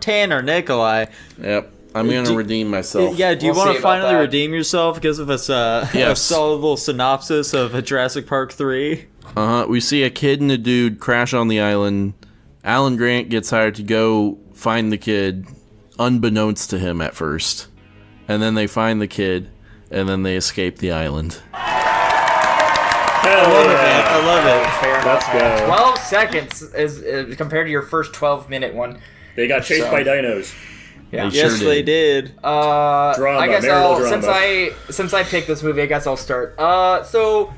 Tanner, Nikolai. Yep. I'm going to redeem myself. Yeah, do you want to finally redeem yourself? Give us a solid little synopsis of Jurassic Park 3. We see a kid and a dude crash on the island. Alan Grant gets hired to go find the kid, unbeknownst to him at first. And then they find the kid, and then they escape the island. I love it, man. I love it. Fair Let's enough. go. 12 seconds is compared to your first 12-minute one. They got chased by dinos. Yeah. Yes, they did. I guess drama. since I picked this movie, I guess I'll start. So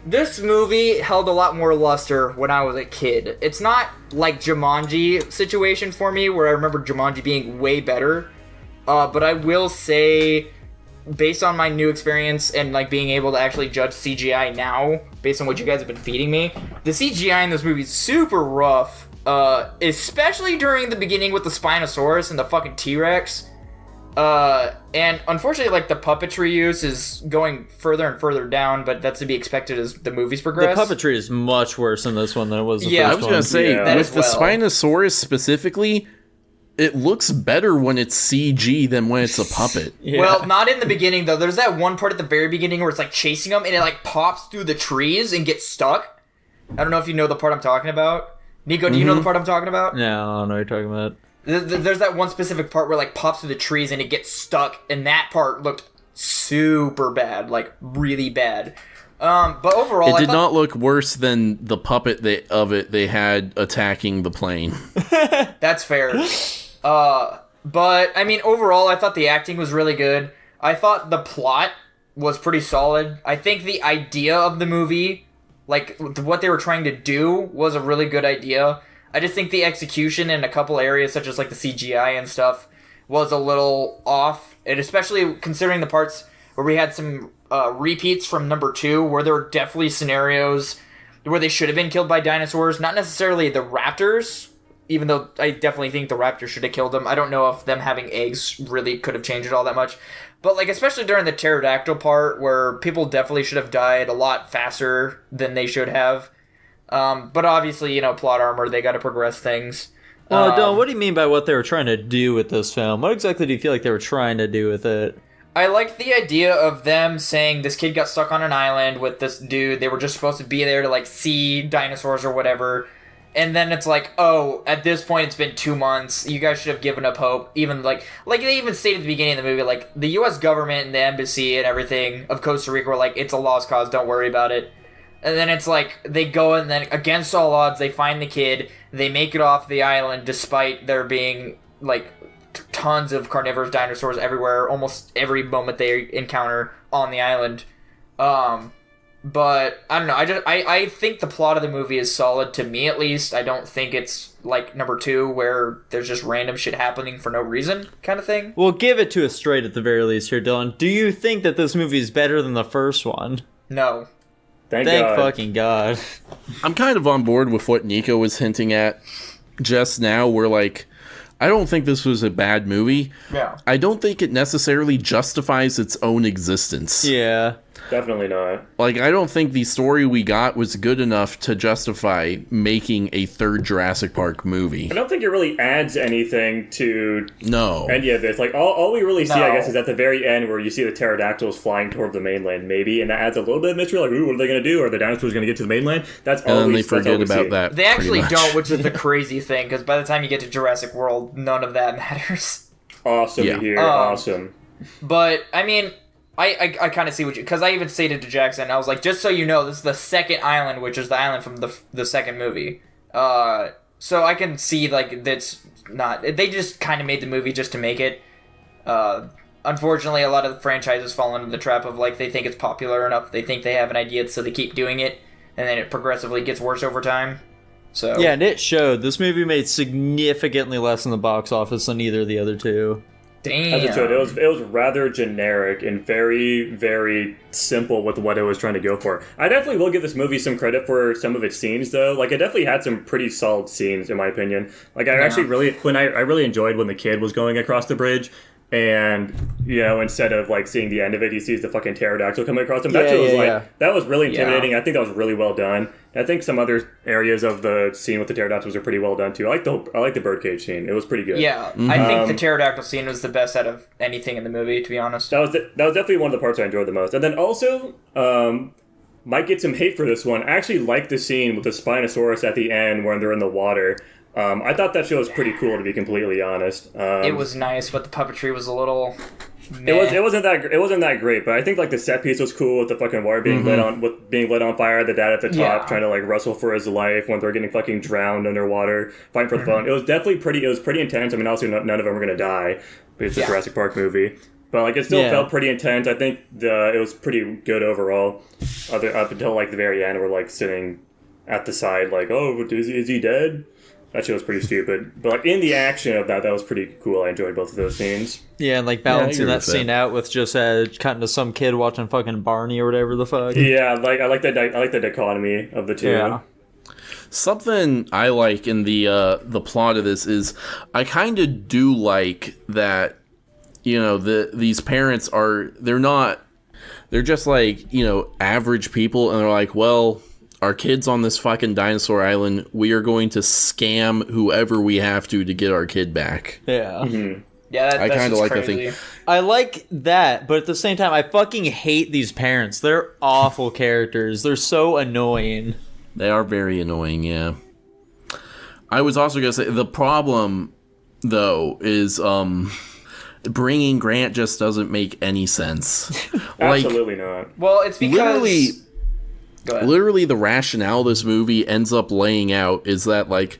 this movie held a lot more luster when I was a kid. It's not like Jumanji situation for me, where I remember Jumanji being way better. But I will say, based on my new experience and like being able to actually judge CGI now, based on what you guys have been feeding me, the CGI in this movie is super rough. Especially during the beginning with the Spinosaurus and the fucking T-Rex. And unfortunately, like, the puppetry use is going further and further down, but that's to be expected as the movies progress. The puppetry is much worse in this one than it was the first I was going to say, with the Spinosaurus specifically, it looks better when it's CG than when it's a puppet. Yeah. Well, not in the beginning, though. There's that one part at the very beginning where it's, like, chasing them, and it, like, pops through the trees and gets stuck. I don't know if you know the part I'm talking about. Nico, do you know the part I'm talking about? Yeah, I don't know what you're talking about. There's that one specific part where, like, pops through the trees and it gets stuck, and that part looked super bad, like, really bad. But overall, it did not look worse than the puppet they had attacking the plane. That's fair. But, I mean, overall, I thought the acting was really good. I thought the plot was pretty solid. I think the idea of the movie, like, what they were trying to do was a really good idea. I just think the execution in a couple areas, such as, like, the CGI and stuff, was a little off. And especially considering the parts where we had some repeats from number 2, where there were definitely scenarios where they should have been killed by dinosaurs. Not necessarily the raptors, even though I definitely think the raptors should have killed them. I don't know if them having eggs really could have changed it all that much. But, like, especially during the pterodactyl part, where people definitely should have died a lot faster than they should have. But obviously, you know, plot armor, they got to progress things. Well, Dylan, what do you mean by what they were trying to do with this film? What exactly do you feel like they were trying to do with it? I liked the idea of them saying this kid got stuck on an island with this dude. They were just supposed to be there to, like, see dinosaurs or whatever. And then it's like, oh, at this point it's been 2 months. You guys should have given up hope. Even like they even stated at the beginning of the movie, like, the U.S. government and the embassy and everything of Costa Rica were like, it's a lost cause, don't worry about it. And then it's like, they go and then, against all odds, they find the kid. They make it off the island despite there being, like, tons of carnivorous dinosaurs everywhere, almost every moment they encounter on the island. But I don't know. I think the plot of the movie is solid, to me at least. I don't think it's like number 2 where there's just random shit happening for no reason kind of thing. Well, give it to us straight at the very least here, Dylan. Do you think that this movie is better than the first one? No. Thank fucking God. I'm kind of on board with what Nico was hinting at just now, where, like, I don't think this was a bad movie. Yeah. I don't think it necessarily justifies its own existence. Yeah. Definitely not. Like, I don't think the story we got was good enough to justify making a third Jurassic Park movie. I don't think it really adds anything to any of this. Like, all we really see, I guess, is at the very end where you see the pterodactyls flying toward the mainland, maybe, and that adds a little bit of mystery. Like, ooh, what are they going to do? Are the dinosaurs going to get to the mainland? That's all. And then they forget about that. They actually don't, which is the crazy thing, because by the time you get to Jurassic World, none of that matters. Awesome to hear. Awesome. But, I mean, I kind of see what you... Because I even stated to Jackson, I was like, just so you know, this is the second island, which is the island from the second movie. So I can see, like, that's not... They just kind of made the movie just to make it. Unfortunately, a lot of the franchises fall into the trap of, like, they think it's popular enough, they think they have an idea, so they keep doing it, and then it progressively gets worse over time. So yeah, and it showed. This movie made significantly less in the box office than either of the other two. Damn. As it showed, it was rather generic and very, very simple with what it was trying to go for. I definitely will give this movie some credit for some of its scenes, though. Like, it definitely had some pretty solid scenes, in my opinion. Like, I really enjoyed when the kid was going across the bridge. and instead of like seeing the end of it, he sees the fucking pterodactyl coming across him. That was really intimidating. I think that was really well done. I think some other areas of the scene with the pterodactyls are pretty well done too. I like the birdcage scene. It was pretty good. Yeah, I think the pterodactyl scene was the best out of anything in the movie, to be honest. That was definitely one of the parts I enjoyed the most. And then also, might get some hate for this one. I actually like the scene with the Spinosaurus at the end when they're in the water. I thought that show was pretty cool, to be completely honest. It was nice, but the puppetry was a little meh. It wasn't that great, but I think like the set piece was cool with the fucking water being lit on fire. The dad at the top trying to like wrestle for his life when they're getting fucking drowned underwater, fighting for the phone. It was definitely pretty intense. I mean, obviously none of them were gonna die, but it's a Jurassic Park movie. But like it still felt pretty intense. I think it was pretty good overall. Up until like the very end, we're like sitting at the side, like, oh, is he dead? That shit was pretty stupid. But like in the action of that was pretty cool. I enjoyed both of those scenes. Yeah, and like balancing that scene out with just cutting to some kid watching fucking Barney or whatever the fuck. Yeah, like I like the dichotomy of the two. Yeah. Something I like in the plot of this is I kind of do like that. These parents they're just like average people, and they're like, well, our kid's on this fucking dinosaur island. We are going to scam whoever we have to get our kid back. Yeah. Mm-hmm. Yeah, I kind of like the thing. I like that, but at the same time, I fucking hate these parents. They're awful characters. They're so annoying. They are very annoying, yeah. I was also going to say, the problem, though, is bringing Grant just doesn't make any sense. Absolutely not. Well, it's because... Literally, the rationale this movie ends up laying out is that, like,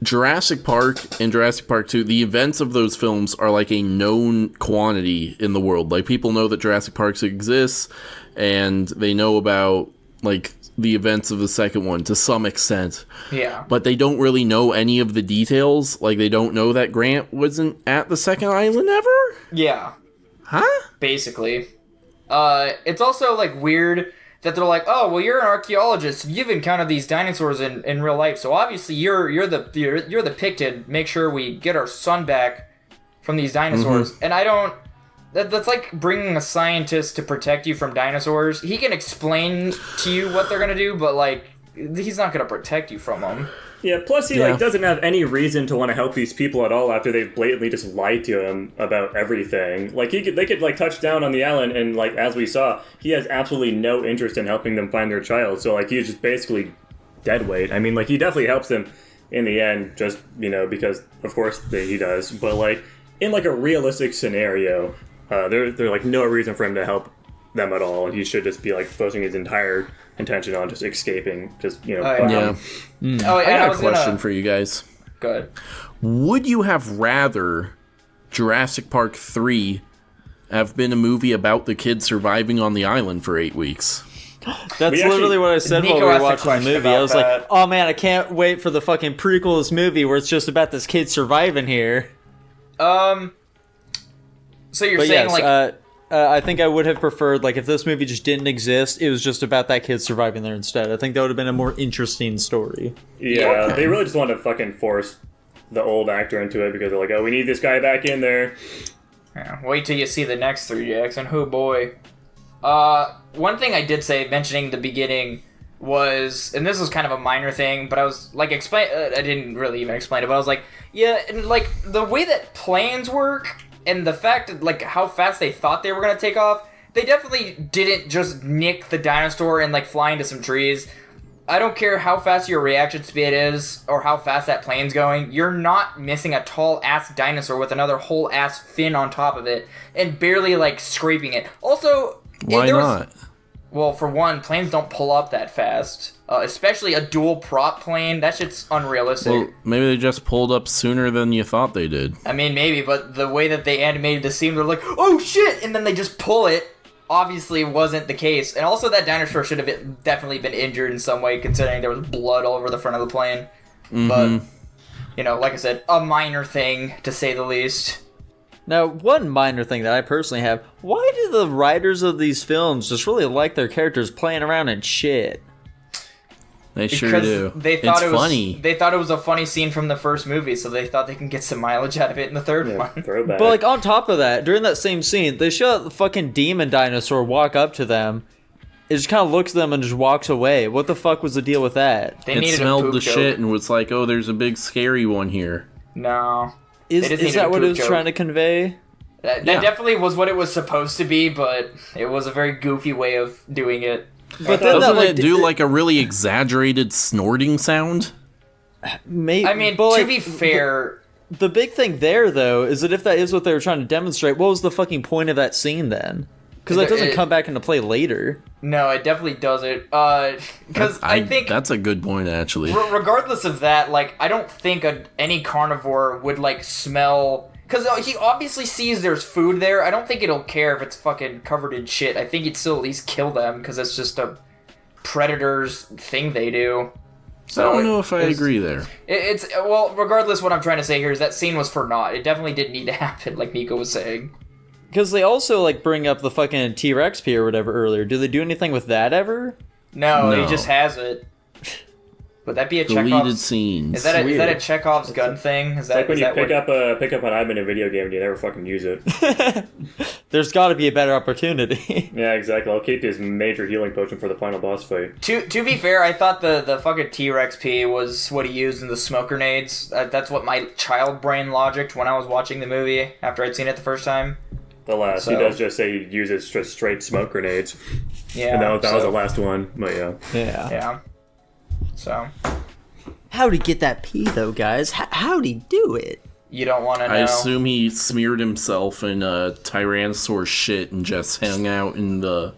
Jurassic Park and Jurassic Park 2, the events of those films are like a known quantity in the world. Like, people know that Jurassic Park exists, and they know about, like, the events of the second one to some extent. Yeah. But they don't really know any of the details. Like, they don't know that Grant wasn't at the second island ever? Yeah. Huh? Basically. It's also, like, weird that they're like, oh, well, you're an archaeologist. You've encountered these dinosaurs in real life, so obviously you're the pick to make sure we get our son back from these dinosaurs. Mm-hmm. And I don't... That's like bringing a scientist to protect you from dinosaurs. He can explain to you what they're gonna do, but like, he's not gonna protect you from them. Yeah, plus he like doesn't have any reason to want to help these people at all after they've blatantly just lied to him about everything. Like they could like touch down on the island, and like as we saw, he has absolutely no interest in helping them find their child. So like he's just basically dead weight. I mean, like he definitely helps them in the end, just because of course he does. But like in like a realistic scenario, there's like no reason for him to help them at all, and he should just be like focusing his entire intention on just escaping. Just I got a question for you guys. Go ahead. Would you have rather Jurassic Park 3 have been a movie about the kid surviving on the island for 8 weeks? That's literally what I said while we were watching the movie. I was like, oh man, I can't wait for the fucking prequel of this movie where it's just about this kid surviving here. So you're saying I think I would have preferred, like, if this movie just didn't exist, it was just about that kid surviving there instead. I think that would have been a more interesting story. Yeah, they really just wanted to fucking force the old actor into it because they're like, oh, we need this guy back in there. Yeah, wait till you see the next 3, Jackson. Oh, boy. One thing I did say, mentioning the beginning, was, and this was kind of a minor thing, but I was, like, I didn't really even explain it, but I was like, yeah, and, like, the way that planes work... And the fact that, like, how fast they thought they were going to take off, they definitely didn't just nick the dinosaur and, like, fly into some trees. I don't care how fast your reaction speed is or how fast that plane's going. You're not missing a tall-ass dinosaur with another whole-ass fin on top of it and barely, like, scraping it. Also... Why not? Well, for one, planes don't pull up that fast. Especially a dual prop plane. That shit's unrealistic. Well, maybe they just pulled up sooner than you thought they did. I mean, maybe, but the way that they animated the scene, they're like, oh shit! And then they just pull it. Obviously wasn't the case. And also that dinosaur should have definitely been injured in some way, considering there was blood all over the front of the plane. Mm-hmm. But, like I said, a minor thing, to say the least. Now, one minor thing that I personally have, why do the writers of these films just really like their characters playing around and shit? They sure do. They thought it's funny. They thought it was a funny scene from the first movie, so they thought they can get some mileage out of it in the third one. Throwback. But like on top of that, during that same scene, they show the fucking demon dinosaur walk up to them. It just kind of looks at them and just walks away. What the fuck was the deal with that? It smelled the shit and was like, "Oh, there's a big scary one here." No. Is that what it was trying to convey? That definitely was what it was supposed to be, but it was a very goofy way of doing it. But then doesn't it do like a really exaggerated snorting sound? Maybe. I mean, to be fair... The big thing there, though, is that if that is what they were trying to demonstrate, what was the fucking point of that scene then? Because that doesn't come back into play later. No, it definitely doesn't. Because I think... That's a good point, actually. Regardless of that, like, I don't think any carnivore would, like, smell... Because he obviously sees there's food there. I don't think it'll care if it's fucking covered in shit. I think he'd still at least kill them, because it's just a predator's thing they do. So I don't know if I agree there. Well, regardless, what I'm trying to say here is that scene was for naught. It definitely didn't need to happen, like Nico was saying. Because they also, like, bring up the fucking T-Rex P or whatever earlier. Do they do anything with that ever? No, he just has it. Would that be a deleted scenes? Is that a Chekhov's gun thing? Is that like when you pick up an item in a video game and you never fucking use it? There's got to be a better opportunity. Yeah, exactly. I'll keep this major healing potion for the final boss fight. To be fair, I thought the fucking T-Rex P was what he used in the smoke grenades. That's what my child brain logicked when I was watching the movie after I'd seen it the first time. He does just say he uses just straight smoke grenades. Yeah, and that was the last one. But yeah. So, how'd he get that pee though, guys? How'd he do it? You don't want to know. I assume he smeared himself in Tyrannosaur shit and just hung out in the,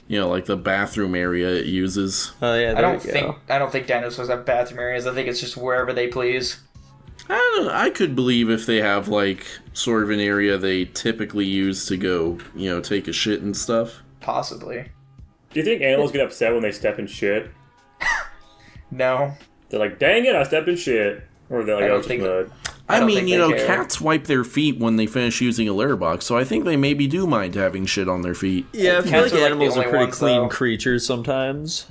like the bathroom area it uses. Oh yeah, I don't think dinosaurs have bathroom areas. I think it's just wherever they please. I don't know. I could believe if they have like sort of an area they typically use to go, take a shit and stuff. Possibly. Do you think animals get upset when they step in shit? No. They're like, dang it, I stepped in shit. Or they're like, just mud. I mean, cats wipe their feet when they finish using a litter box, so I think they maybe do mind having shit on their feet. Yeah, I feel like animals are pretty clean creatures sometimes.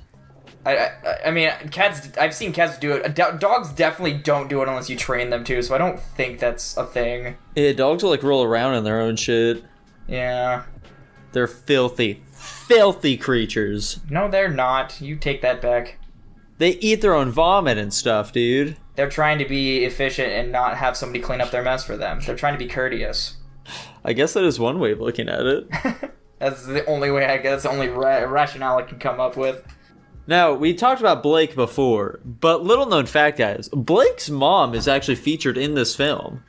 I mean, cats, I've seen cats do it. Dogs definitely don't do it unless you train them to, so I don't think that's a thing. Yeah, dogs will like roll around in their own shit. Yeah. They're filthy creatures. No, they're not. You take that back. They eat their own vomit and stuff, dude. They're trying to be efficient and not have somebody clean up their mess for them. They're trying to be courteous. I guess that is one way of looking at it. That's the only way, I guess, the only rationale I can come up with. Now, we talked about Blake before, but little known fact, guys, Blake's mom is actually featured in this film.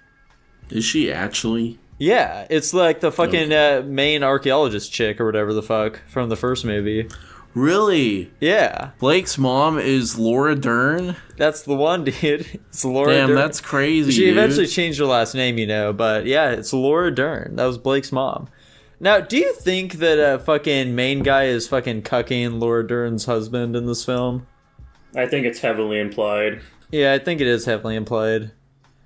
Is she actually? Yeah, it's like the fucking main archaeologist chick or whatever the fuck from the first movie. Really? Yeah. Blake's mom is Laura Dern? That's the one, dude. It's Laura Dern. Damn, that's crazy, She eventually changed her last name, but yeah, it's Laura Dern. That was Blake's mom. Now, do you think that fucking main guy is fucking cucking Laura Dern's husband in this film? I think it's heavily implied. Yeah, I think it is heavily implied.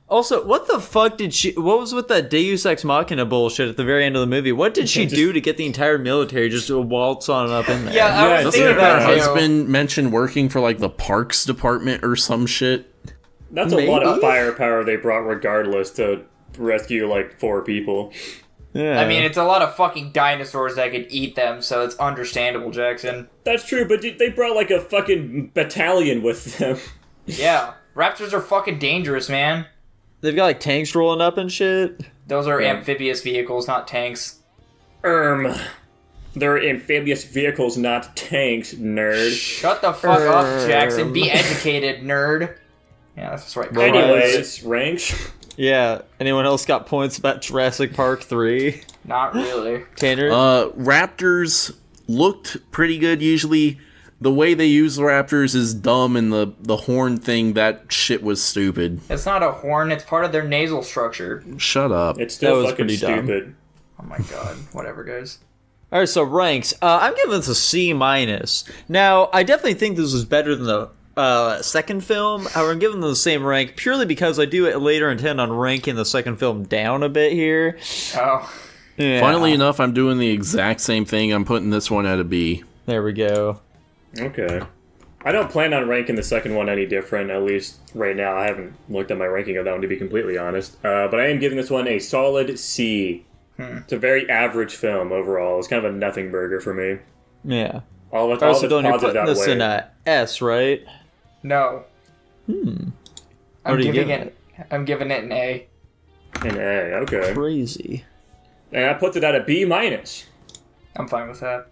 Also, what the fuck what was with that Deus Ex Machina bullshit at the very end of the movie? What did she do to get the entire military just to waltz on up in there? Yeah, I was thinking her husband mentioned working for like the parks department or some shit. That's a lot of firepower they brought regardless to rescue like 4 people. Yeah. I mean, it's a lot of fucking dinosaurs that could eat them, so it's understandable, Jackson. That's true, but they brought like a fucking battalion with them. Yeah, raptors are fucking dangerous, man. They've got like tanks rolling up and shit. Those are amphibious vehicles, not tanks. They're amphibious vehicles, not tanks, nerd. Shut the fuck up, Jackson. Be educated, nerd. Yeah, that's right. Anyways, ranks. Yeah. Anyone else got points about Jurassic Park 3? Not really. Tanner? Raptors looked pretty good usually. The way they use the raptors is dumb, and the horn thing, that shit was stupid. It's not a horn, it's part of their nasal structure. Shut up. It's still fucking stupid. Oh my god. Whatever, guys. Alright, so ranks. I'm giving this a C-. Now, I definitely think this was better than the second film. However, I'm giving them the same rank purely because I do later intend on ranking the second film down a bit here. Oh. Yeah. Funnily enough, I'm doing the exact same thing. I'm putting this one at a B. There we go. Okay. I don't plan on ranking the second one any different, at least right now. I haven't looked at my ranking of that one, to be completely honest. But I am giving this one a solid C. It's a very average film overall. It's kind of a nothing burger for me. Yeah. All of it's Dylan, you're positive putting that this way. in a S, right? No. What I'm are you giving giving it. I'm giving it an A. An A, okay. Crazy. And that puts it at a B-. I'm fine with that.